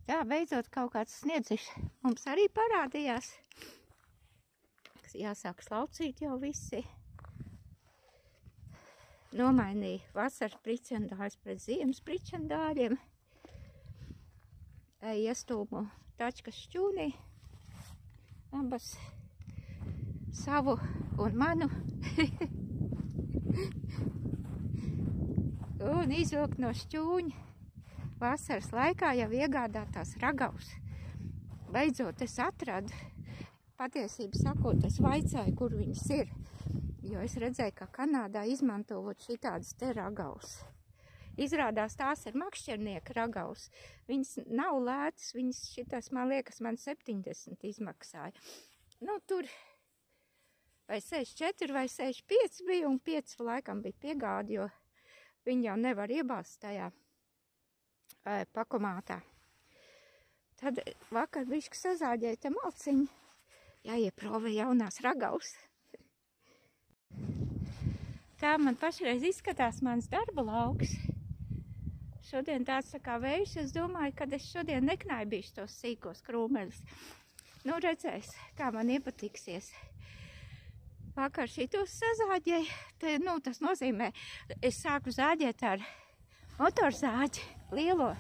Tā, beidzot kaut kāds sniedzišs mums arī parādījās. Jāsāk slaucīt jau visi. Nomainīja vasaras pričendāļus pret ziemas pričendāļiem. Iestūmu tačkas šķūnī. Abas savu un manu. Un izvilkt no šķūņa vasaras laikā jau iegādātās ragavas. Beidzot es atradu, patiesību sakot, es vaicāju, kur viņas ir, jo es redzēju, ka Kanādā izmantojot šitādas te ragavas. Izrādās tās ir makšķernieka ragavas. Viņas nav lētas, viņas šitas, man liekas, man 70 izmaksāja. Nu, tur vai 64 vai 65 bija, un 5 laikam bija piegādi, jo viņi jau nevar iebāzt tajā pakomātā. Tad vakar bišķi sazāģēja te malciņu. Jāieprovē jaunās ragavas. Tā man pašreiz izskatās mans darba lauks. Šodien tāds tā kā vējš, es domāju, kad es šodien neknaibīšu tos sīkos krūmeļus. Nu, redzēs, kā man iepatiksies. Vakar šitos sazāģēju. Te, nu, tas nozīmē, es sāku zāģēt ar motorzāģi, lielo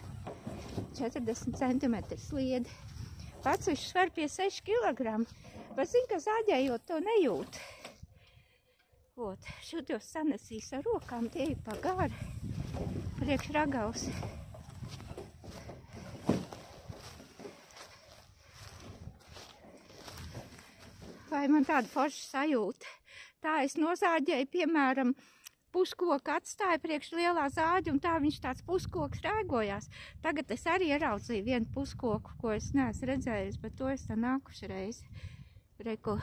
40 cm sliedi. Pats viņš sver pie 6 kg. Bet zinu, ka zāģējot to nejūt. Ot, šutos sanesīs ar rokām, tie ir pa gari. Priekš ragavs. Vai man tāda forša sajūta? Tā es nozāģēju, piemēram, puskoku atstāju priekš lielā zāģa, un tā viņš tāds puskoks rēgojās. Tagad es arī ieraudzīju vienu puskoku, ko es neesmu redzējusi, bet to es tā nākuši reizi. Reku.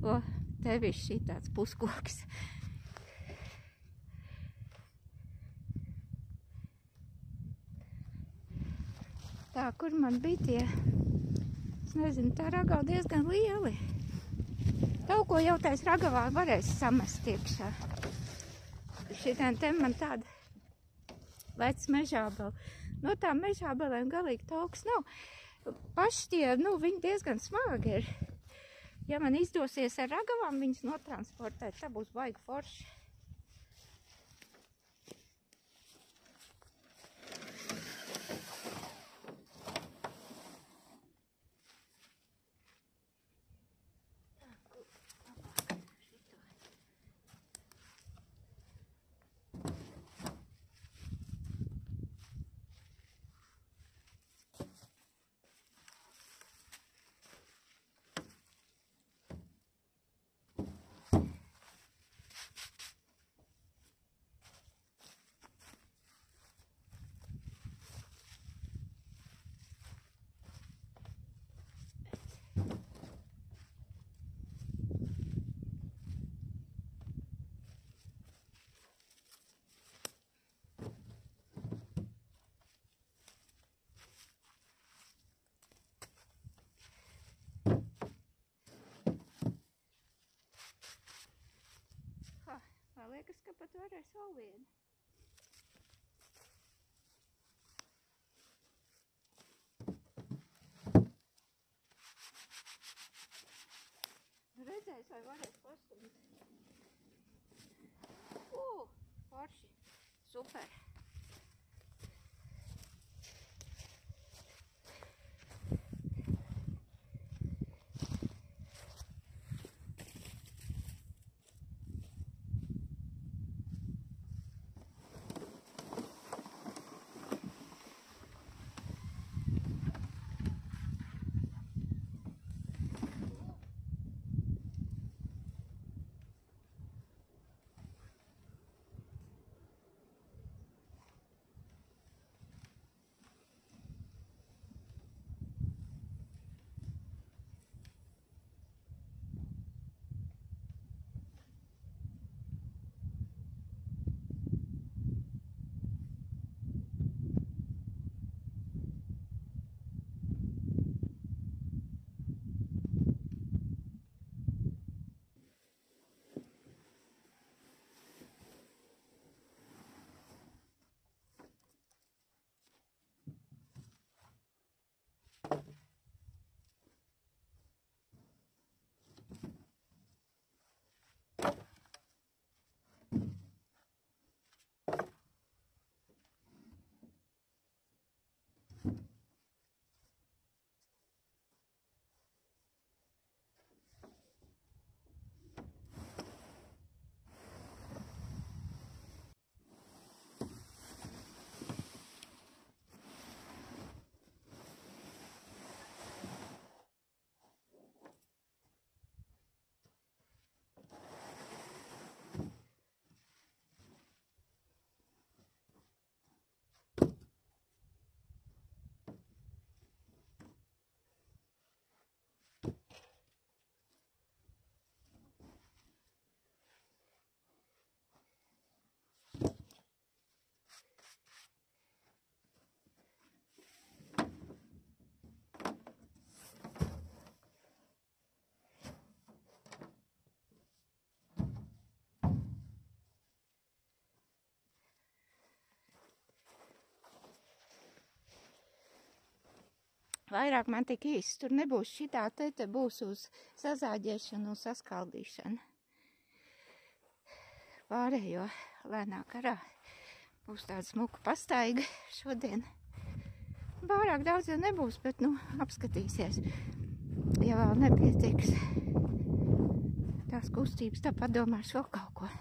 O, tev ir šī tāds puskoks. Tā, kur man bija tie, es nezinu, tā ragava diezgan lieli. Kaut ko jau tais ragavā varēs samest iekšā. Šitien te man tāda vecs mežābela. No tām mežābelēm galīgi tauks nav. Paši tie, nu, viņi diezgan smagi ir. Ja man izdosies ar ragavām viņas notransportēt, tā būs baigi forši. Man liekas, ka pat varēs vēl vienu. Redzēs, vai varēs pastumt. Forši. Super. Vairāk man tik īsti, tur nebūs šitā, te būs uz sazāģēšanu un saskaldīšanu. Pārējo lēnāk arā būs tāda smuka pastaiga šodien. Pārāk daudz jau nebūs, bet, nu, apskatīsies, ja vēl nepietiks tās kustības, tad padomāšu vēl kaut ko.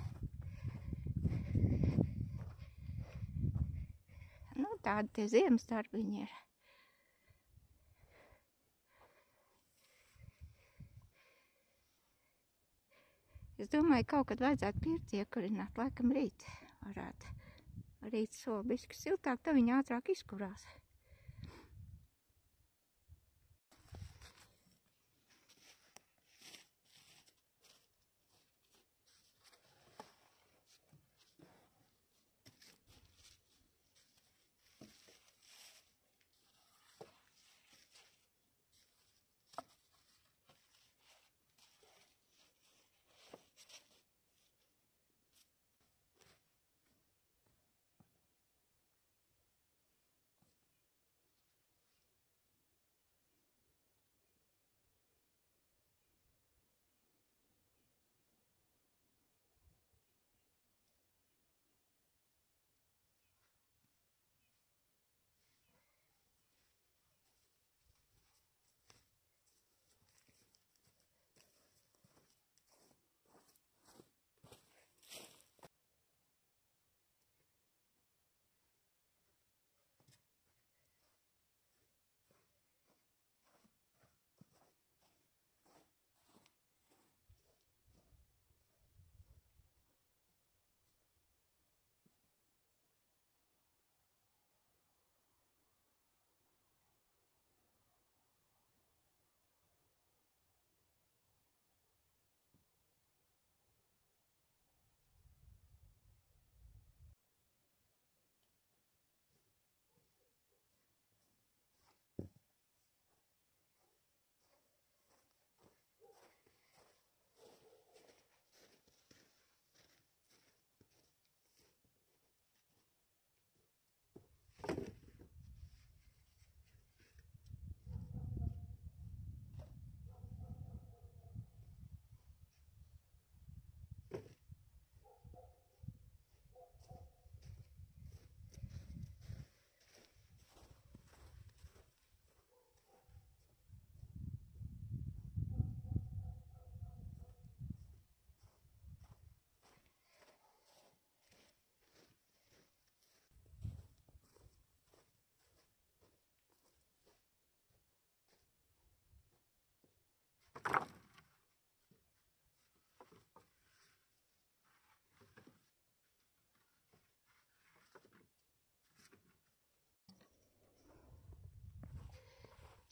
Nu, tādi tie ziemas darbiņi ir. Es domāju, kaut kad vajadzētu pirti iekurināt, laikam rīt varētu. Rīt soli bišķi siltāk, tad viņi ātrāk izkurās.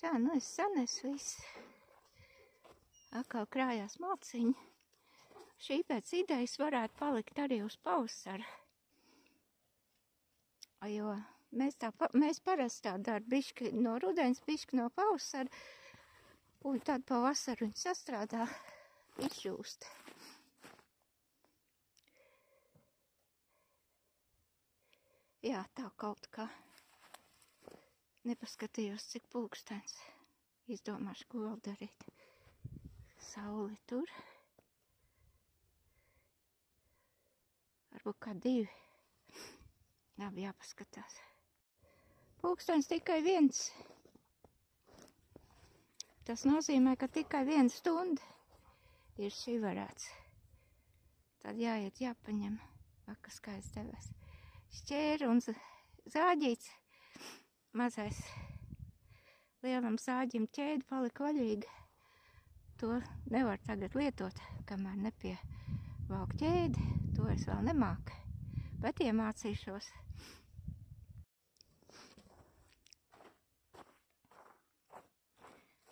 Tā, nu es sanesu visu. Atkal krājās malciņi. Šī pēc idejas varētu palikt arī uz pavasaru. Jo mēs parasti tā dara bišķi no rudens, bišķi no pavasara. Un tad pavasaru viņi sastrādā, izžūst. Jā, tā kaut kā. Nepaskatījos, cik pulkstens. Izdomāšu, ko vēl darīt. Sauli tur. Varbūt kā 2. Labi, jāpaskatās. Pulkstens tikai 1. Tas nozīmē, ka tikai 1 stunda ir šī varēts. Tad jāiet, jāpaņem. Vakas skaists devēs. Šķēri un zāģīts. Mazais lielam zāģim ķēdi palika vaļīga. To nevar tagad lietot, kamēr nepievalk ķēdi. To es vēl nemāku, bet iemācīšos.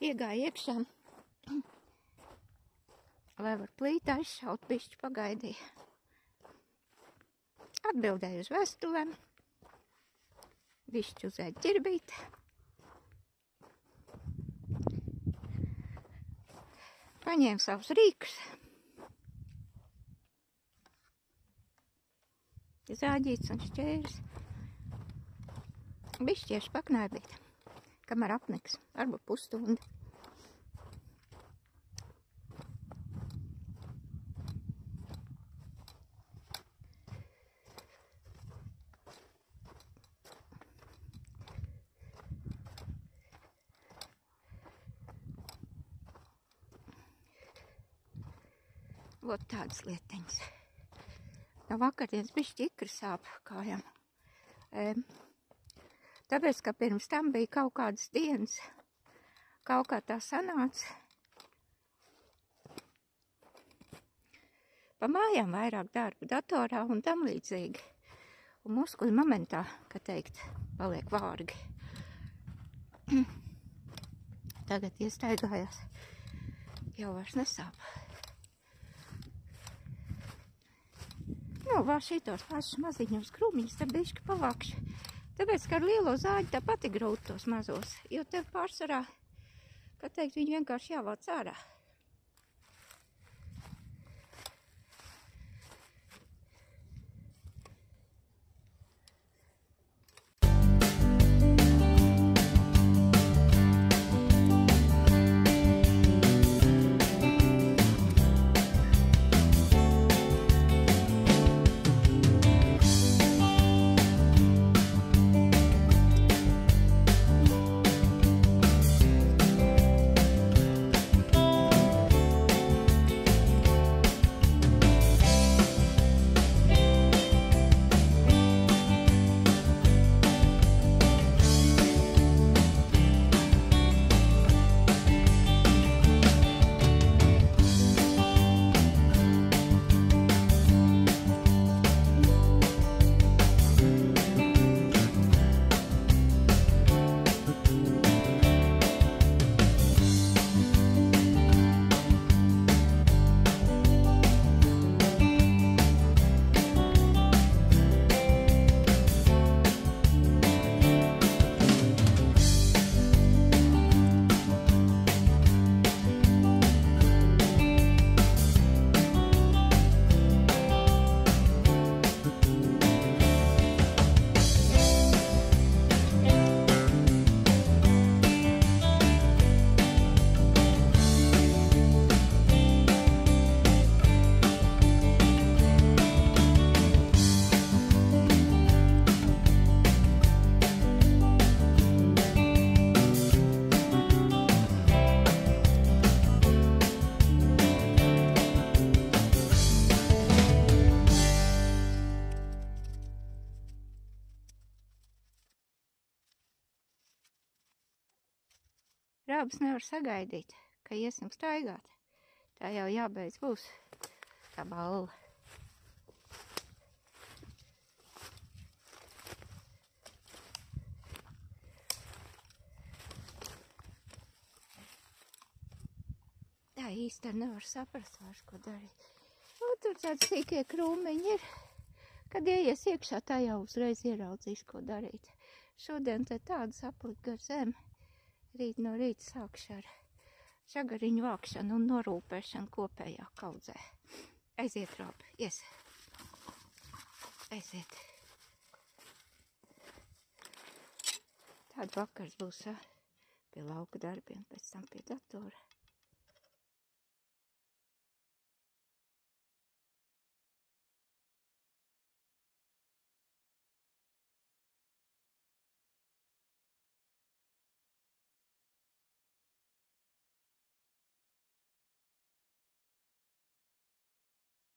Iegāju iekšā, lai var plītā izšaut, bišķi pagaidīja. Atbildēju uz vēstulēm. Višķi uzēd ķirbīt. Paņēmu savus rīkus. Zāģīts un šķērs. Bišķieši paknābīt. kamēr apniks, varbūt pusstundi. Vot tādas lietiņas. No vakardienas bišķi ikri sāp kājām. Tāpēc, ka pirms tam bija kaut kādas dienas, kaut kā tā sanāca. Pa mājām vairāk darba datorā un tam līdzīgi. Un muskuļi momentā, kā teikt, paliek vārgi. Tagad iestaigājās. Jau vairs nesāp. Nu, vēl šitos pašus maziņos krūmiņus te bišķi pavākšu. Tāpēc, ka ar lielo zāģi tāpat ir grūti tos mazos, jo tev pārsvarā, kā teikt, viņi vienkārši jāvāc ārā. Rābas nevar sagaidīt, ka iesim staigāt. Tā jau jābeidz būs tā balva. Tā īsti nevar saprast vairs, ko darīt. Un tur tādi sīkie krūmiņi ir. Kad ieies iekšā, tā jau uzreiz ieraudzīs, ko darīt. Šodien te tādas aplika gar zemi. Rīt no rīta sākšu ar žagariņu vākšanu un norūpēšanu kopējā kaudzē. Aiziet, Robi, ies. Aiziet. Tāda vakars būs pie lauka darbiem, pēc tam pie datora.